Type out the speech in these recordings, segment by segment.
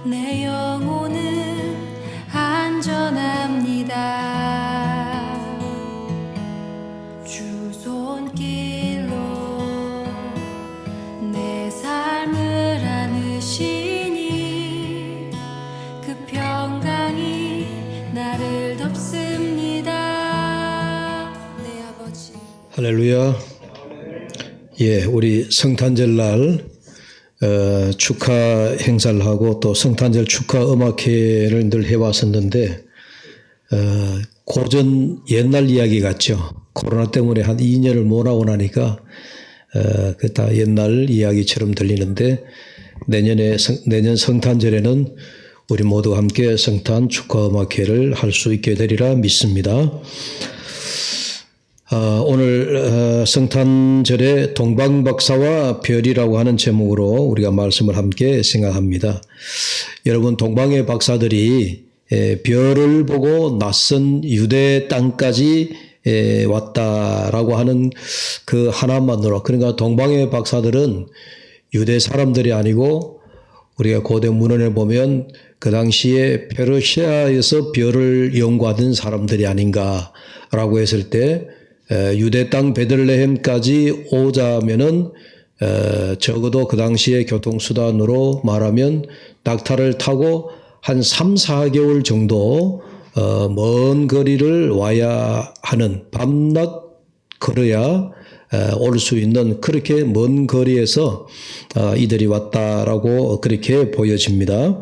내 영혼은 안전합니다. 주 손길로 내 삶을 안으시니 그 평강이 나를 덮습니다. 내 아버지. 할렐루야. 예, 우리 성탄절날 축하 행사를 하고 또 성탄절 축하 음악회를 늘 해왔었는데 고전 옛날 이야기 같죠. 코로나 때문에 한 2년을 못 하고 나니까 그 다 옛날 이야기처럼 들리는데 내년 성탄절에는 우리 모두 함께 성탄 축하 음악회를 할 수 있게 되리라 믿습니다. 오늘 성탄절에 동방박사와 별이라고 하는 제목으로 우리가 말씀을 함께 생각합니다. 여러분, 동방의 박사들이 별을 보고 낯선 유대 땅까지 왔다라고 하는 그 하나만으로, 그러니까 동방의 박사들은 유대 사람들이 아니고 우리가 고대 문헌에 보면 그 당시에 페르시아에서 별을 연구하던 사람들이 아닌가라고 했을 때 유대 땅 베들레헴까지 오자면은 적어도 그 당시에 교통수단으로 말하면 낙타를 타고 한 3, 4개월 정도 먼 거리를 와야 하는, 밤낮 걸어야 올 수 있는 그렇게 먼 거리에서 이들이 왔다라고 그렇게 보여집니다.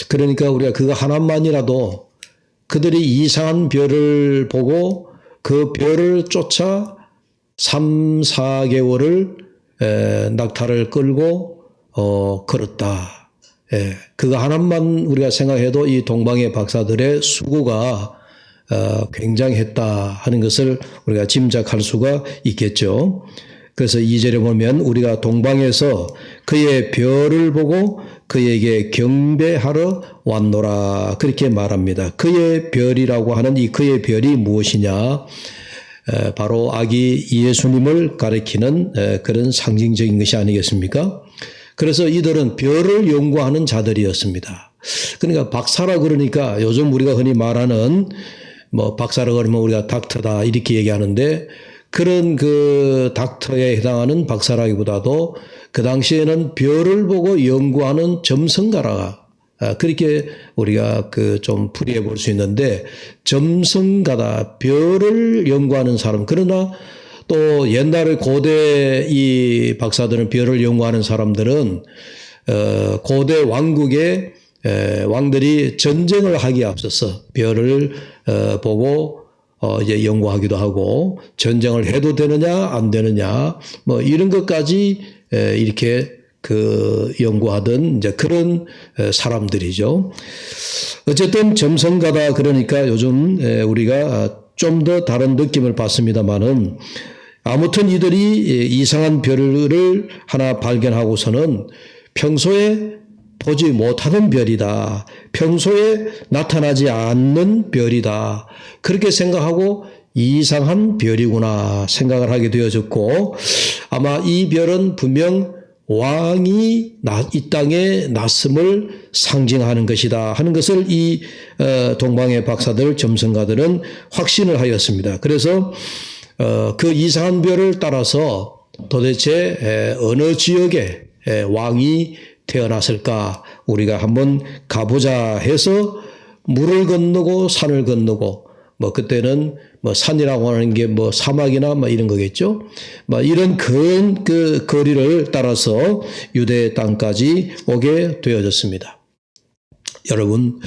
그러니까 우리가 그거 하나만이라도 그들이 이상한 별을 보고 그 별을 쫓아 3, 4개월을 낙타를 끌고 걸었다. 그거 하나만 우리가 생각해도 이 동방의 박사들의 수고가 굉장했다 하는 것을 우리가 짐작할 수가 있겠죠. 그래서 2절에 보면 우리가 동방에서 그의 별을 보고 그에게 경배하러 왔노라 그렇게 말합니다. 그의 별이라고 하는 이 그의 별이 무엇이냐? 바로 아기 예수님을 가리키는 그런 상징적인 것이 아니겠습니까? 그래서 이들은 별을 연구하는 자들이었습니다. 그러니까 박사라 그러니까 요즘 우리가 흔히 말하는 뭐 박사라 그러면 우리가 닥터다 이렇게 얘기하는데 그런 그 닥터에 해당하는 박사라기보다도 그 당시에는 별을 보고 연구하는 점성가라 그렇게 우리가 그 좀 풀이해 볼 수 있는데 점성가다, 별을 연구하는 사람. 그러나 또 옛날에 고대 이 박사들은 별을 연구하는 사람들은 고대 왕국의 왕들이 전쟁을 하기에 앞서서 별을 보고 이제 연구하기도 하고 전쟁을 해도 되느냐 안 되느냐 뭐 이런 것까지 이렇게 그 연구하던 이제 그런 사람들이죠. 어쨌든 점성가다 그러니까 요즘 우리가 좀 더 다른 느낌을 받습니다만은 아무튼 이들이 이상한 별을 하나 발견하고서는 평소에 보지 못하던 별이다. 평소에 나타나지 않는 별이다. 그렇게 생각하고 이상한 별이구나 생각을 하게 되어졌고 아마 이 별은 분명 왕이 이 땅에 났음을 상징하는 것이다 하는 것을 이 동방의 박사들, 점성가들은 확신을 하였습니다. 그래서 그 이상한 별을 따라서 도대체 어느 지역에 왕이 태어났을까 우리가 한번 가보자 해서 물을 건너고 산을 건너고 뭐 그때는 뭐 산이라고 하는 게 뭐 사막이나 뭐 이런 거겠죠. 뭐 이런 큰 그 거리를 따라서 유대 땅까지 오게 되어졌습니다. 여러분,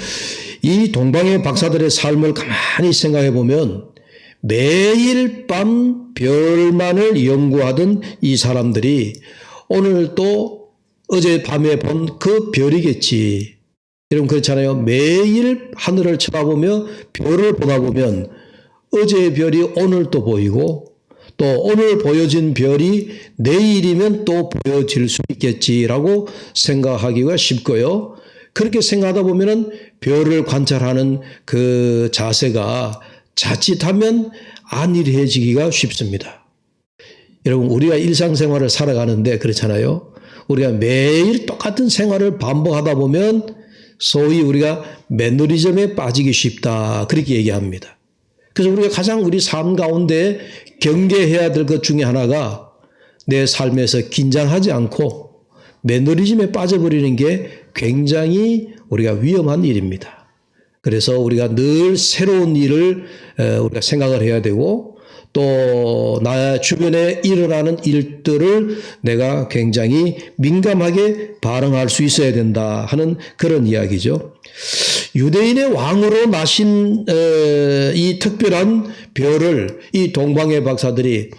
이 동방의 박사들의 삶을 가만히 생각해 보면 매일 밤 별만을 연구하던 이 사람들이 오늘 또 어젯밤에 본 그 별이겠지. 여러분 그렇잖아요. 매일 하늘을 쳐다보며 별을 보다 보면 어제의 별이 오늘 또 보이고 또 오늘 보여진 별이 내일이면 또 보여질 수 있겠지라고 생각하기가 쉽고요. 그렇게 생각하다 보면은 별을 관찰하는 그 자세가 자칫하면 안일해지기가 쉽습니다. 여러분 우리가 일상생활을 살아가는데 그렇잖아요. 우리가 매일 똑같은 생활을 반복하다 보면 소위 우리가 매너리즘에 빠지기 쉽다. 그렇게 얘기합니다. 그래서 우리가 가장 우리 삶 가운데 경계해야 될 것 중에 하나가 내 삶에서 긴장하지 않고 매너리즘에 빠져버리는 게 굉장히 우리가 위험한 일입니다. 그래서 우리가 늘 새로운 일을 우리가 생각을 해야 되고 또 나 주변에 일어나는 일들을 내가 굉장히 민감하게 반응할 수 있어야 된다 하는 그런 이야기죠. 유대인의 왕으로 나신 이 특별한 별을 이 동방의 박사들이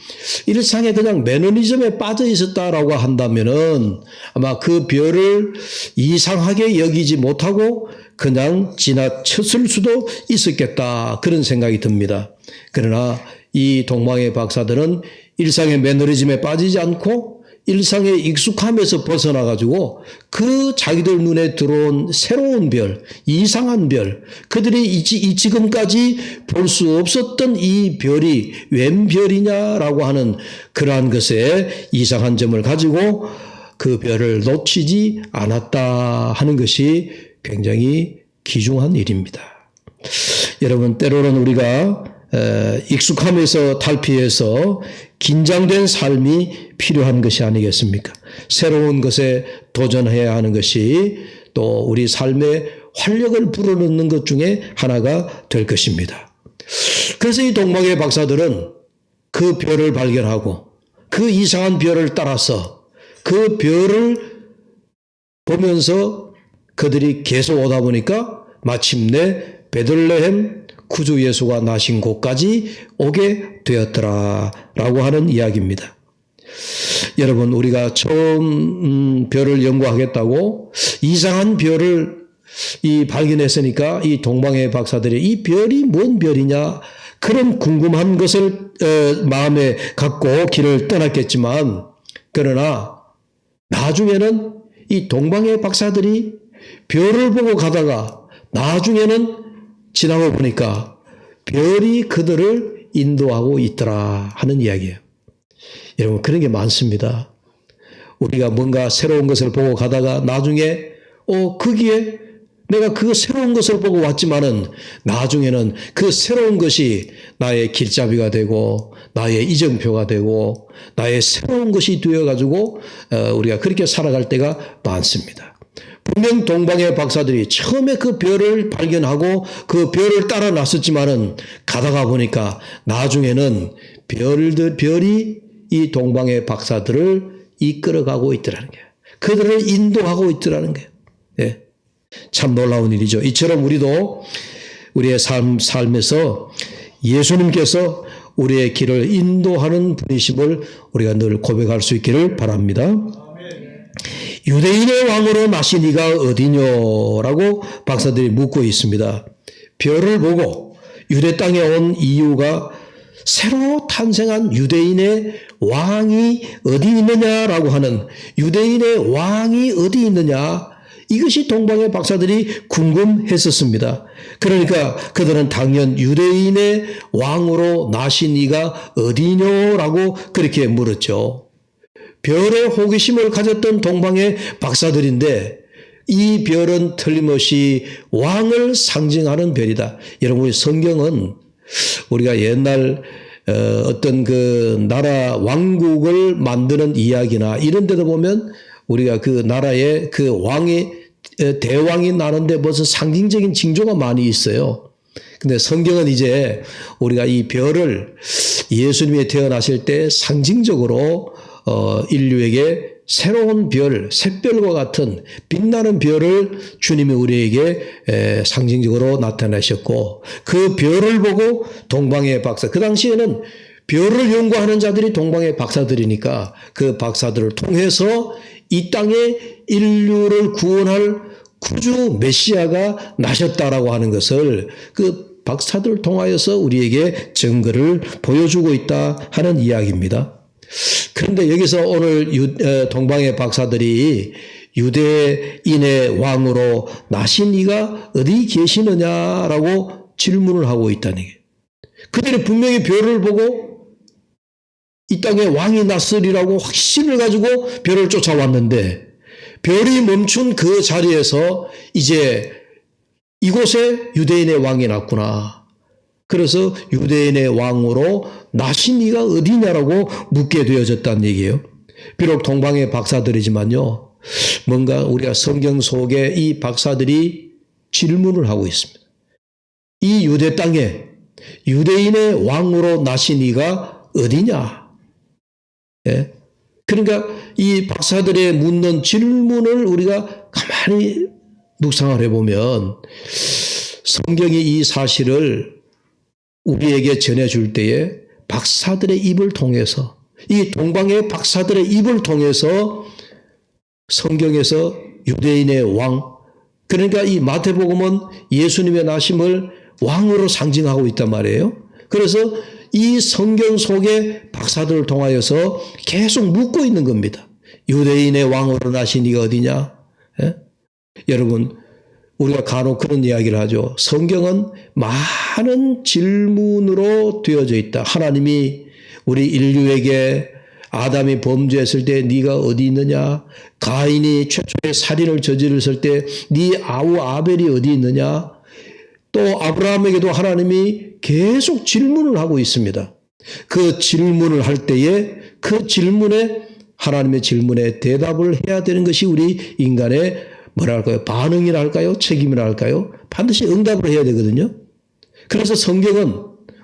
일상에 그냥 매너리즘에 빠져 있었다라고 한다면은 아마 그 별을 이상하게 여기지 못하고 그냥 지나쳤을 수도 있었겠다 그런 생각이 듭니다. 그러나 이 동방의 박사들은 일상의 매너리즘에 빠지지 않고 일상의 익숙함에서 벗어나가지고 그 자기들 눈에 들어온 새로운 별, 이상한 별, 그들이 지금까지 볼 수 없었던 이 별이 웬 별이냐라고 하는 그러한 것에 이상한 점을 가지고 그 별을 놓치지 않았다 하는 것이 굉장히 귀중한 일입니다. 여러분, 때로는 우리가 익숙함에서 탈피해서 긴장된 삶이 필요한 것이 아니겠습니까? 새로운 것에 도전해야 하는 것이 또 우리 삶에 활력을 불어넣는 것 중에 하나가 될 것입니다. 그래서 이 동방의 박사들은 그 별을 발견하고 그 이상한 별을 따라서 그 별을 보면서 그들이 계속 오다 보니까 마침내 베들레헴 구주 예수가 나신 곳까지 오게 되었더라라고 하는 이야기입니다. 여러분, 우리가 처음 별을 연구하겠다고 이상한 별을 발견했으니까 이 동방의 박사들이 이 별이 뭔 별이냐 그런 궁금한 것을 마음에 갖고 길을 떠났겠지만 그러나 나중에는 이 동방의 박사들이 별을 보고 가다가 나중에는 지나고 보니까 별이 그들을 인도하고 있더라 하는 이야기예요. 여러분, 그런 게 많습니다. 우리가 뭔가 새로운 것을 보고 가다가 나중에 거기에 내가 그 새로운 것을 보고 왔지만은 나중에는 그 새로운 것이 나의 길잡이가 되고 나의 이정표가 되고 나의 새로운 것이 되어가지고 우리가 그렇게 살아갈 때가 많습니다. 분명 동방의 박사들이 처음에 그 별을 발견하고 그 별을 따라 나섰지만은 가다가 보니까 나중에는 별이 이 동방의 박사들을 이끌어가고 있더라는 거예요. 그들을 인도하고 있더라는 거예요. 예. 참 놀라운 일이죠. 이처럼 우리도 우리의 삶에서 예수님께서 우리의 길을 인도하는 분이심을 우리가 늘 고백할 수 있기를 바랍니다. 유대인의 왕으로 나신 이가 어디뇨라고 박사들이 묻고 있습니다. 별을 보고 유대 땅에 온 이유가 새로 탄생한 유대인의 왕이 어디 있느냐라고 하는 유대인의 왕이 어디 있느냐 이것이 동방의 박사들이 궁금했었습니다. 그러니까 그들은 당연 유대인의 왕으로 나신 이가 어디뇨라고 그렇게 물었죠. 별에 호기심을 가졌던 동방의 박사들인데 이 별은 틀림없이 왕을 상징하는 별이다. 여러분, 우리 성경은 우리가 옛날 어떤 그 나라 왕국을 만드는 이야기나 이런 데도 보면 우리가 그 나라의 그 대왕이 나는데 벌써 상징적인 징조가 많이 있어요. 근데 성경은 이제 우리가 이 별을 예수님이 태어나실 때 상징적으로 인류에게 새로운 별, 샛별과 같은 빛나는 별을 주님이 우리에게 상징적으로 나타내셨고 그 별을 보고 동방의 박사, 그 당시에는 별을 연구하는 자들이 동방의 박사들이니까 그 박사들을 통해서 이 땅에 인류를 구원할 구주 메시아가 나셨다라고 하는 것을 그 박사들을 통하여서 우리에게 증거를 보여주고 있다 하는 이야기입니다. 그런데 여기서 오늘 동방의 박사들이 유대인의 왕으로 나신 이가 어디 계시느냐라고 질문을 하고 있다는 게, 그들이 분명히 별을 보고 이 땅에 왕이 났으리라고 확신을 가지고 별을 쫓아왔는데 별이 멈춘 그 자리에서 이제 이곳에 유대인의 왕이 났구나. 그래서 유대인의 왕으로 나신 이가 어디냐라고 묻게 되어졌다는 얘기예요. 비록 동방의 박사들이지만요. 뭔가 우리가 성경 속에 이 박사들이 질문을 하고 있습니다. 이 유대 땅에 유대인의 왕으로 나신 이가 어디냐? 예? 그러니까 이 박사들의 묻는 질문을 우리가 가만히 묵상을 해보면 성경이 이 사실을 우리에게 전해줄 때에 박사들의 입을 통해서 이 동방의 박사들의 입을 통해서 성경에서 유대인의 왕, 그러니까 이 마태복음은 예수님의 나심을 왕으로 상징하고 있단 말이에요. 그래서 이 성경 속의 박사들을 통하여서 계속 묻고 있는 겁니다. 유대인의 왕으로 나신 이가 어디냐? 예? 여러분, 우리가 간혹 그런 이야기를 하죠. 성경은 많은 질문으로 되어져 있다. 하나님이 우리 인류에게 아담이 범죄했을 때 네가 어디 있느냐? 가인이 최초의 살인을 저질렀을 때 네 아우 아벨이 어디 있느냐? 또 아브라함에게도 하나님이 계속 질문을 하고 있습니다. 그 질문을 할 때에 그 질문에 하나님의 질문에 대답을 해야 되는 것이 우리 인간의 뭐랄까요? 반응이라 할까요? 책임이라 할까요? 반드시 응답을 해야 되거든요. 그래서 성경은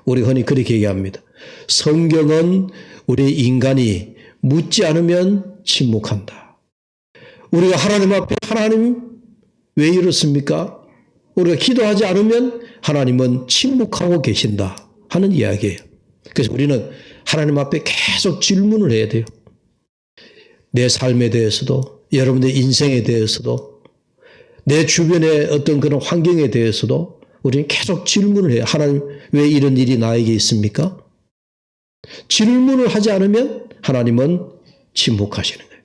우리가 흔히 그렇게 얘기합니다. 성경은 우리 인간이 묻지 않으면 침묵한다. 우리가 하나님 앞에 하나님 왜 이렇습니까? 우리가 기도하지 않으면 하나님은 침묵하고 계신다 하는 이야기예요. 그래서 우리는 하나님 앞에 계속 질문을 해야 돼요. 내 삶에 대해서도 여러분의 인생에 대해서도 내 주변의 어떤 그런 환경에 대해서도 우리는 계속 질문을 해요. 하나님 왜 이런 일이 나에게 있습니까? 질문을 하지 않으면 하나님은 침묵하시는 거예요.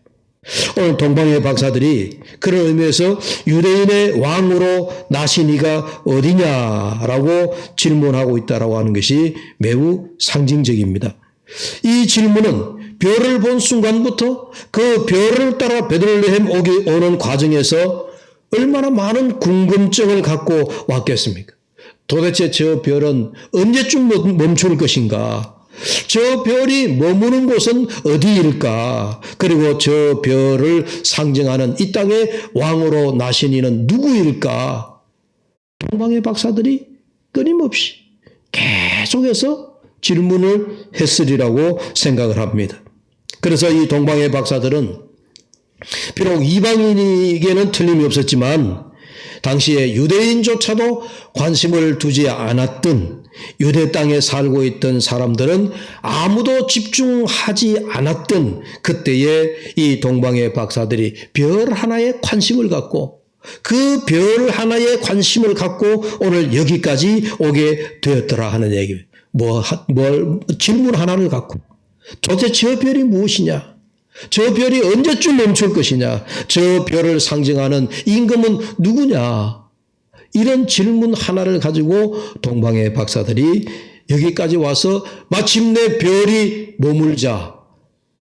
오늘 동방의 박사들이 그런 의미에서 유대인의 왕으로 나신 이가 어디냐라고 질문하고 있다라고 하는 것이 매우 상징적입니다. 이 질문은 별을 본 순간부터 그 별을 따라 베들레헴 오는 과정에서 얼마나 많은 궁금증을 갖고 왔겠습니까? 도대체 저 별은 언제쯤 멈출 것인가? 저 별이 머무는 곳은 어디일까? 그리고 저 별을 상징하는 이 땅의 왕으로 나신 이는 누구일까? 동방의 박사들이 끊임없이 계속해서 질문을 했으리라고 생각을 합니다. 그래서 이 동방의 박사들은 비록 이방인에게는 틀림이 없었지만 당시에 유대인조차도 관심을 두지 않았던 유대 땅에 살고 있던 사람들은 아무도 집중하지 않았던 그때에 이 동방의 박사들이 별 하나에 관심을 갖고 그 별 하나에 관심을 갖고 오늘 여기까지 오게 되었더라 하는 얘기입니다. 질문 하나를 갖고 도대체 저 별이 무엇이냐? 저 별이 언제쯤 멈출 것이냐? 저 별을 상징하는 임금은 누구냐? 이런 질문 하나를 가지고 동방의 박사들이 여기까지 와서 마침내 별이 머물자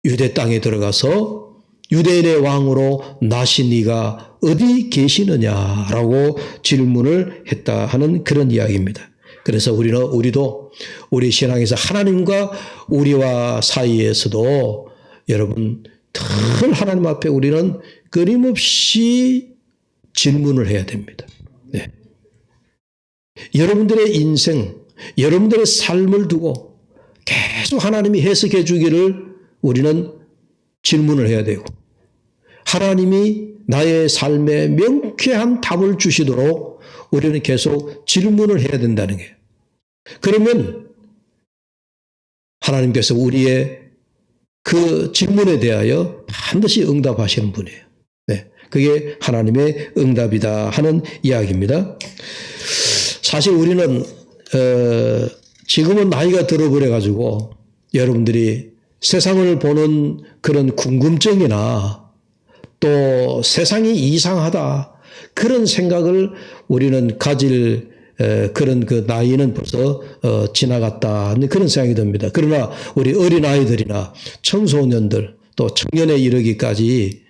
유대 땅에 들어가서 유대인의 왕으로 나신 이가 어디 계시느냐라고 질문을 했다 하는 그런 이야기입니다. 그래서 우리도 우리 신앙에서 하나님과 우리와 사이에서도 여러분 늘 하나님 앞에 우리는 끊임없이 질문을 해야 됩니다. 네. 여러분들의 인생, 여러분들의 삶을 두고 계속 하나님이 해석해 주기를 우리는 질문을 해야 되고 하나님이 나의 삶에 명쾌한 답을 주시도록 우리는 계속 질문을 해야 된다는 거예요. 그러면 하나님께서 우리의 그 질문에 대하여 반드시 응답하시는 분이에요. 네, 그게 하나님의 응답이다 하는 이야기입니다. 사실 우리는 지금은 나이가 들어버려 가지고 여러분들이 세상을 보는 그런 궁금증이나 또 세상이 이상하다 그런 생각을 우리는 가질 그런 그 나이는 벌써 지나갔다 그런 생각이 듭니다. 그러나 우리 어린아이들이나 청소년들 또 청년에 이르기까지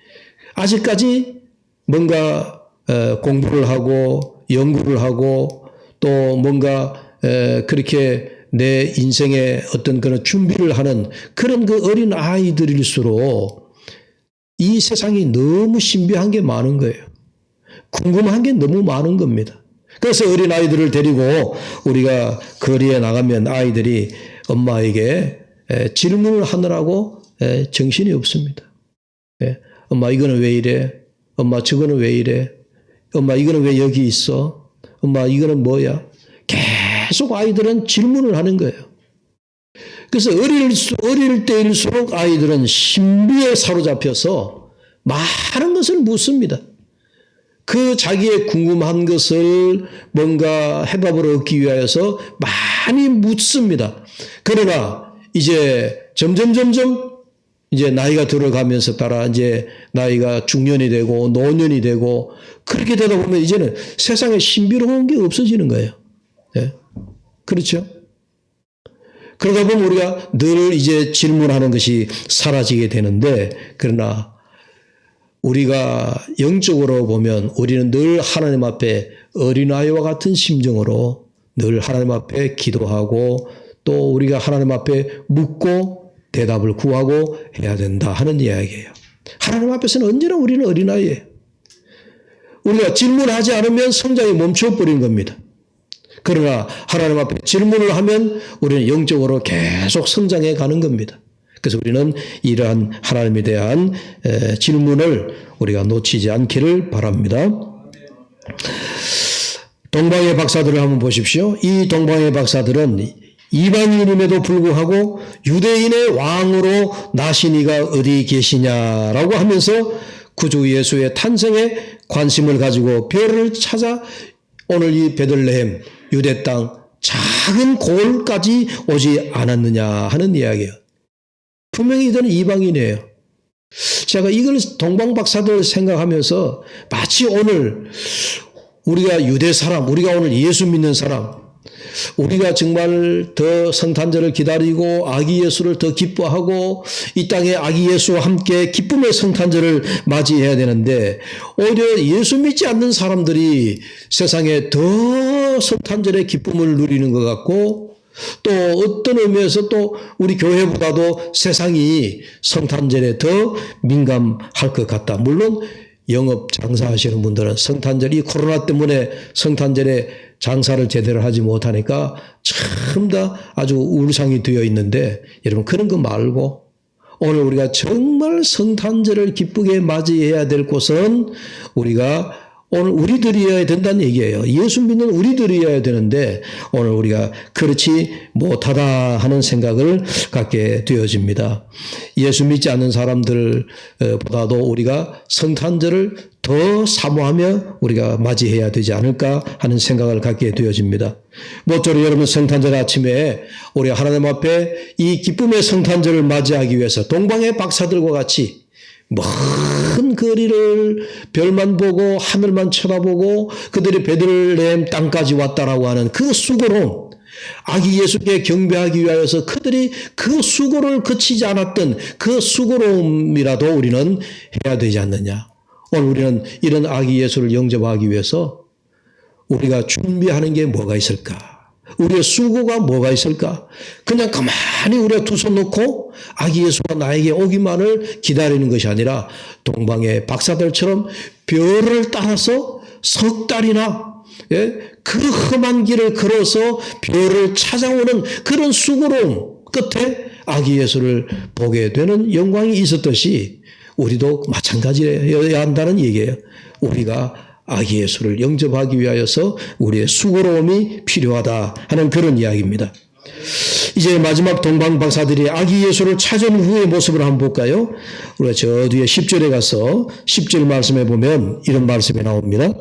아직까지 뭔가 공부를 하고 연구를 하고 또 뭔가 그렇게 내 인생의 어떤 그런 준비를 하는 그런 그 어린 아이들일수록 이 세상이 너무 신비한 게 많은 거예요. 궁금한 게 너무 많은 겁니다. 그래서 어린 아이들을 데리고 우리가 거리에 나가면 아이들이 엄마에게 질문을 하느라고 정신이 없습니다. 엄마 이거는 왜 이래? 엄마 저거는 왜 이래? 엄마 이거는 왜 여기 있어? 엄마 이거는 뭐야? 계속 아이들은 질문을 하는 거예요. 그래서 어릴 때일수록 아이들은 신비에 사로잡혀서 많은 것을 묻습니다. 그 자기의 궁금한 것을 뭔가 해답을 얻기 위하여서 많이 묻습니다. 그러나 이제 점점 이제 나이가 들어가면서 따라 이제 나이가 중년이 되고 노년이 되고 그렇게 되다 보면 이제는 세상에 신비로운 게 없어지는 거예요. 네. 그렇죠? 그러다 보면 우리가 늘 이제 질문하는 것이 사라지게 되는데 그러나 우리가 영적으로 보면 우리는 늘 하나님 앞에 어린아이와 같은 심정으로 늘 하나님 앞에 기도하고 또 우리가 하나님 앞에 묻고 대답을 구하고 해야 된다 하는 이야기예요. 하나님 앞에서는 언제나 우리는 어린아이예요. 우리가 질문하지 않으면 성장이 멈춰버린 겁니다. 그러나 하나님 앞에 질문을 하면 우리는 영적으로 계속 성장해 가는 겁니다. 그래서 우리는 이러한 하나님에 대한 질문을 우리가 놓치지 않기를 바랍니다. 동방의 박사들을 한번 보십시오. 이 동방의 박사들은 이방인임에도 불구하고 유대인의 왕으로 나신 이가 어디 계시냐라고 하면서 구주 예수의 탄생에 관심을 가지고 별을 찾아 오늘 이 베들레헴 유대 땅 작은 고을까지 오지 않았느냐 하는 이야기예요. 분명히 이들은 이방인이에요. 제가 이걸 동방 박사들 생각하면서 마치 오늘 우리가 유대 사람, 우리가 오늘 예수 믿는 사람, 우리가 정말 더 성탄절을 기다리고 아기 예수를 더 기뻐하고 이 땅에 아기 예수와 함께 기쁨의 성탄절을 맞이해야 되는데 오히려 예수 믿지 않는 사람들이 세상에 더 성탄절의 기쁨을 누리는 것 같고 또 어떤 의미에서 또 우리 교회보다도 세상이 성탄절에 더 민감할 것 같다. 물론 영업 장사하시는 분들은 성탄절이 코로나 때문에 성탄절에 장사를 제대로 하지 못하니까 참 다 아주 울상이 되어 있는데 여러분 그런 거 말고 오늘 우리가 정말 성탄절을 기쁘게 맞이해야 될 곳은 우리가 오늘 우리들이어야 된다는 얘기예요. 예수 믿는 우리들이어야 되는데 오늘 우리가 그렇지 못하다 하는 생각을 갖게 되어집니다. 예수 믿지 않는 사람들보다도 우리가 성탄절을 더 사모하며 우리가 맞이해야 되지 않을까 하는 생각을 갖게 되어집니다. 모쪼록 여러분 성탄절 아침에 우리 하나님 앞에 이 기쁨의 성탄절을 맞이하기 위해서 동방의 박사들과 같이 먼 거리를 별만 보고 하늘만 쳐다보고 그들이 베들레헴 땅까지 왔다라고 하는 그 수고로움, 아기 예수께 경배하기 위하여서 그들이 그 수고를 거치지 않았던 그 수고로움이라도 우리는 해야 되지 않느냐. 오늘 우리는 이런 아기 예수를 영접하기 위해서 우리가 준비하는 게 뭐가 있을까? 우리의 수고가 뭐가 있을까? 그냥 가만히 우리가 두 손 놓고 아기 예수가 나에게 오기만을 기다리는 것이 아니라 동방의 박사들처럼 별을 따라서 석 달이나 그 험한 길을 걸어서 별을 찾아오는 그런 수고로움 끝에 아기 예수를 보게 되는 영광이 있었듯이 우리도 마찬가지여야 한다는 얘기예요. 우리가 아기 예수를 영접하기 위하여서 우리의 수고로움이 필요하다 하는 그런 이야기입니다. 이제 마지막 동방 박사들이 아기 예수를 찾은 후의 모습을 한번 볼까요? 우리가 저 뒤에 10절에 가서 10절 말씀에 보면 이런 말씀이 나옵니다.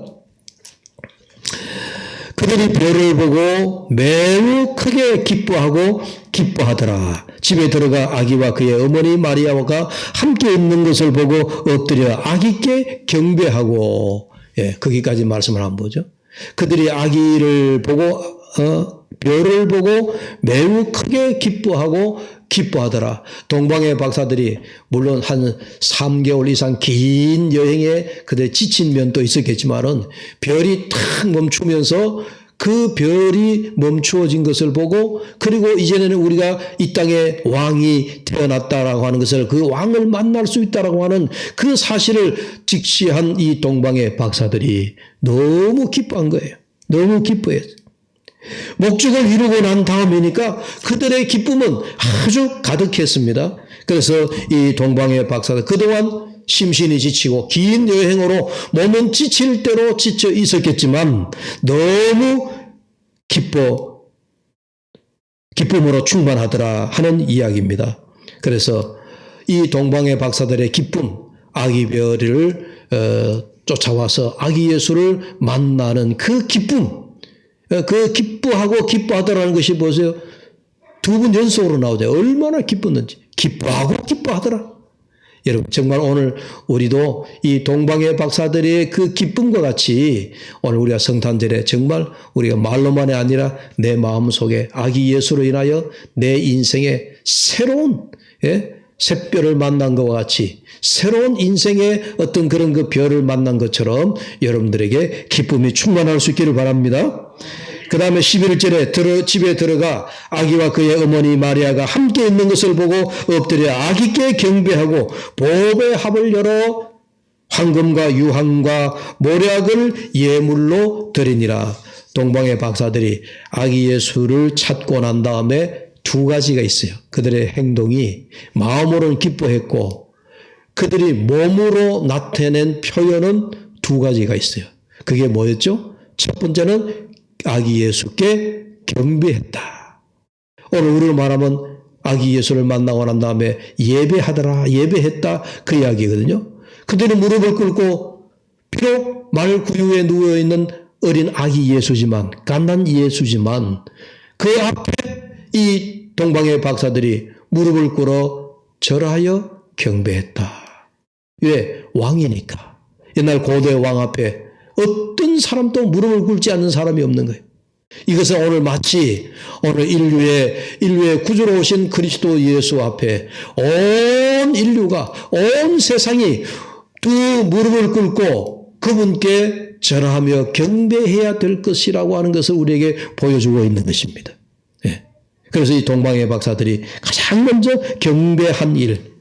그들이 별을 보고 매우 크게 기뻐하고 기뻐하더라. 집에 들어가 아기와 그의 어머니 마리아가 함께 있는 것을 보고 엎드려 아기께 경배하고 거기까지 말씀을 한번 보죠. 그들이 아기를 보고 별을 보고 매우 크게 기뻐하더라. 동방의 박사들이 물론 한 3개월 이상 긴 여행에 그들 지친 면도 있었겠지만은 별이 탁 멈추면서 그 별이 멈추어진 것을 보고 그리고 이제는 우리가 이 땅에 왕이 태어났다라고 하는 것을 그 왕을 만날 수 있다라고 하는 그 사실을 직시한 이 동방의 박사들이 너무 기뻐한 거예요. 너무 기뻐했어요. 목적을 이루고 난 다음이니까 그들의 기쁨은 아주 가득했습니다. 그래서 이 동방의 박사들 그동안 심신이 지치고 긴 여행으로 몸은 지칠 대로 지쳐 있었겠지만 너무 기쁨으로 충만하더라 하는 이야기입니다. 그래서 이 동방의 박사들의 기쁨, 아기 별을 쫓아와서 아기 예수를 만나는 그 기쁨, 그 기뻐하더라는 것이 보세요. 두 번 연속으로 나오죠. 얼마나 기뻤는지. 기뻐하더라. 여러분 정말 오늘 우리도 이 동방의 박사들의 그 기쁨과 같이 오늘 우리가 성탄절에 정말 우리가 말로만이 아니라 내 마음속에 아기 예수로 인하여 내 인생에 새로운 샛별을 만난 것과 같이 새로운 인생의 어떤 그런 그 별을 만난 것처럼 여러분들에게 기쁨이 충만할 수 있기를 바랍니다. 그 다음에 11절에 집에 들어가 아기와 그의 어머니 마리아가 함께 있는 것을 보고 엎드려 아기께 경배하고 보배 합을 열어 황금과 유황과 모략을 예물로 드리니라. 동방의 박사들이 아기 예수를 찾고 난 다음에 두 가지가 있어요. 그들의 행동이 마음으로는 기뻐했고 그들이 몸으로 나타낸 표현은 두 가지가 있어요. 그게 뭐였죠? 첫 번째는 아기 예수께 경배했다. 오늘 우리로 말하면 아기 예수를 만나고 난 다음에 예배했다 그 이야기거든요. 그들이 무릎을 꿇고 비록 말 구유에 누워있는 어린 아기 예수지만 갓난 예수지만 그 앞에 이 동방의 박사들이 무릎을 꿇어 절하여 경배했다. 왜? 왕이니까. 옛날 고대 왕 앞에 어떤 사람도 무릎을 꿇지 않는 사람이 없는 거예요. 이것은 오늘 마치 오늘 인류의 구주로 오신 그리스도 예수 앞에 온 인류가 온 세상이 두 무릎을 꿇고 그분께 절하며 경배해야 될 것이라고 하는 것을 우리에게 보여주고 있는 것입니다. 그래서 이 동방의 박사들이 가장 먼저 경배한 일.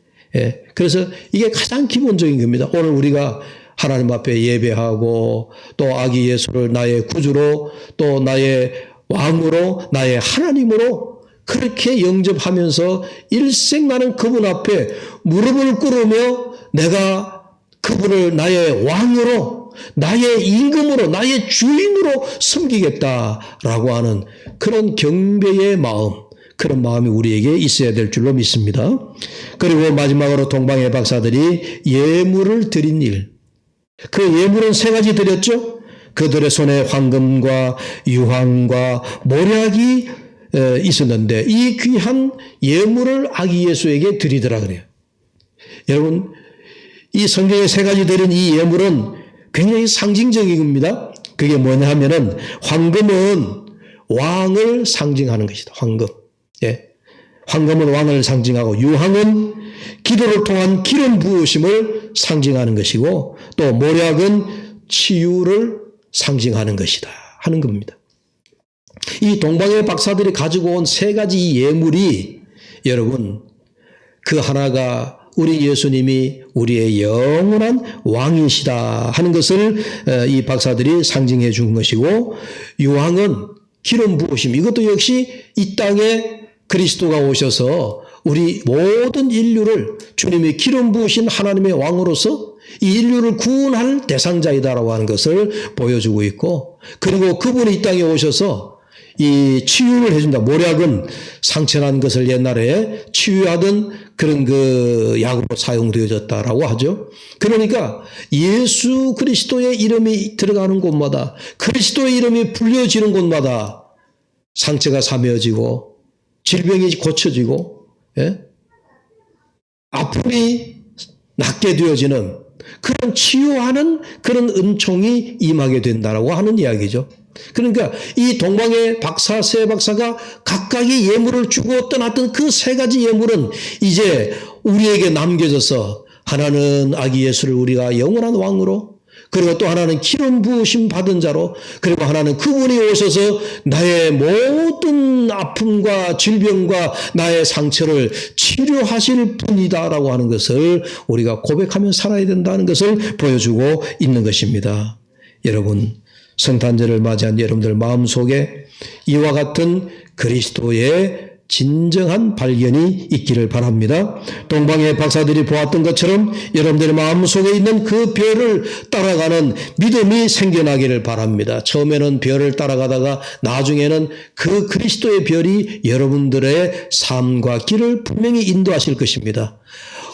그래서 이게 가장 기본적인 겁니다. 오늘 우리가 하나님 앞에 예배하고 또 아기 예수를 나의 구주로 또 나의 왕으로 나의 하나님으로 그렇게 영접하면서 일생 나는 그분 앞에 무릎을 꿇으며 내가 그분을 나의 왕으로 나의 임금으로 나의 주인으로 섬기겠다라고 하는 그런 경배의 마음, 그런 마음이 우리에게 있어야 될 줄로 믿습니다. 그리고 마지막으로 동방의 박사들이 예물을 드린 일. 그 예물은 세 가지 드렸죠. 그들의 손에 황금과 유황과 모략이 있었는데 이 귀한 예물을 아기 예수에게 드리더라 그래요. 여러분 이 성경에 세 가지 드린 이 예물은 굉장히 상징적인 겁니다. 그게 뭐냐 하면은 황금은 왕을 상징하는 것이다. 황금. 황금은 왕을 상징하고 유황은 기도를 통한 기름 부으심을 상징하는 것이고 또 모략은 치유를 상징하는 것이다 하는 겁니다. 이 동방의 박사들이 가지고 온 세 가지 예물이 여러분 그 하나가 우리 예수님이 우리의 영원한 왕이시다 하는 것을 이 박사들이 상징해 준 것이고 유황은 기름 부으심 이것도 역시 이 땅에 그리스도가 오셔서 우리 모든 인류를 주님의 기름 부으신 하나님의 왕으로서 이 인류를 구원할 대상자이다라고 하는 것을 보여주고 있고 그리고 그분이 이 땅에 오셔서 이 치유를 해준다. 모략은 상처난 것을 옛날에 치유하던 그런 그 약으로 사용되어졌다라고 하죠. 그러니까 예수 그리스도의 이름이 들어가는 곳마다 그리스도의 이름이 불려지는 곳마다 상처가 사며지고 질병이 고쳐지고 아픔이 낫게 되어지는 그런 치유하는 그런 은총이 임하게 된다라고 하는 이야기죠. 그러니까 이 동방의 박사, 세 박사가 각각의 예물을 주고 떠났던 그 세 가지 예물은 이제 우리에게 남겨져서 하나는 아기 예수를 우리가 영원한 왕으로, 그리고 또 하나는 기름 부으심 받은 자로, 그리고 하나는 그분이 오셔서 나의 모든 아픔과 질병과 나의 상처를 치료하실 분이다라고 하는 것을 우리가 고백하며 살아야 된다는 것을 보여주고 있는 것입니다. 여러분, 성탄절을 맞이한 여러분들 마음속에 이와 같은 그리스도의 진정한 발견이 있기를 바랍니다. 동방의 박사들이 보았던 것처럼 여러분들의 마음속에 있는 그 별을 따라가는 믿음이 생겨나기를 바랍니다. 처음에는 별을 따라가다가 나중에는 그 그리스도의 별이 여러분들의 삶과 길을 분명히 인도하실 것입니다.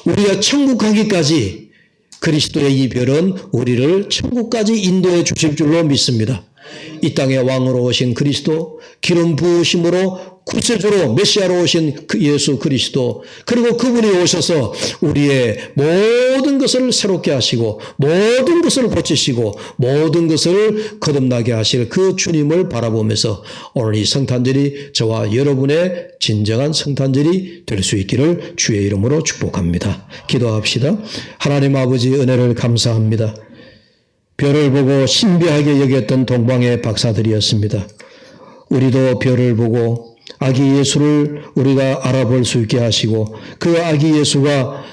우리가 천국 가기까지 그리스도의 이 별은 우리를 천국까지 인도해 주실 줄로 믿습니다. 이 땅에 왕으로 오신 그리스도, 기름 부으심으로 구세주로 메시아로 오신 그 예수 그리스도, 그리고 그분이 오셔서 우리의 모든 것을 새롭게 하시고 모든 것을 고치시고 모든 것을 거듭나게 하실 그 주님을 바라보면서 오늘 이 성탄절이 저와 여러분의 진정한 성탄절이 될 수 있기를 주의 이름으로 축복합니다. 기도합시다. 하나님 아버지, 은혜를 감사합니다. 별을 보고 신비하게 여겼던 동방의 박사들이었습니다. 우리도 별을 보고 아기 예수를 우리가 알아볼 수 있게 하시고 그 아기 예수가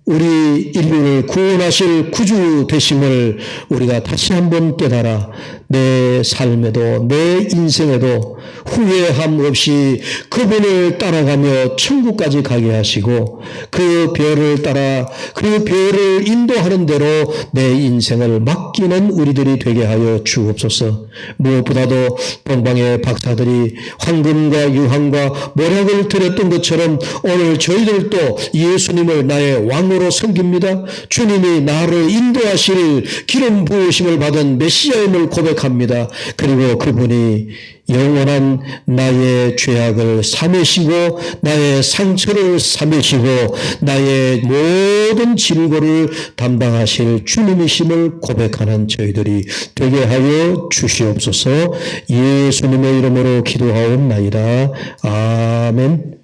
우리 인류를 구원하실 구주 되심을 우리가 다시 한번 깨달아 내 삶에도 내 인생에도 후회함 없이 그분을 따라가며 천국까지 가게 하시고 그 별을 따라 그 별을 인도하는 대로 내 인생을 맡기는 우리들이 되게 하여 주옵소서. 무엇보다도 동방의 박사들이 황금과 유황과 모략을 드렸던 것처럼 오늘 저희들도 예수님을 나의 왕으로 섬깁니다. 주님이 나를 인도하실 기름 부으심을 받은 메시아임을 고백합니다. 그리고 그분이 영원한 나의 죄악을 사매시고 나의 상처를 사매시고 나의 모든 질고를 담당하실 주님이심을 고백하는 저희들이 되게 하여 주시옵소서. 예수님의 이름으로 기도하옵나이다. 아멘.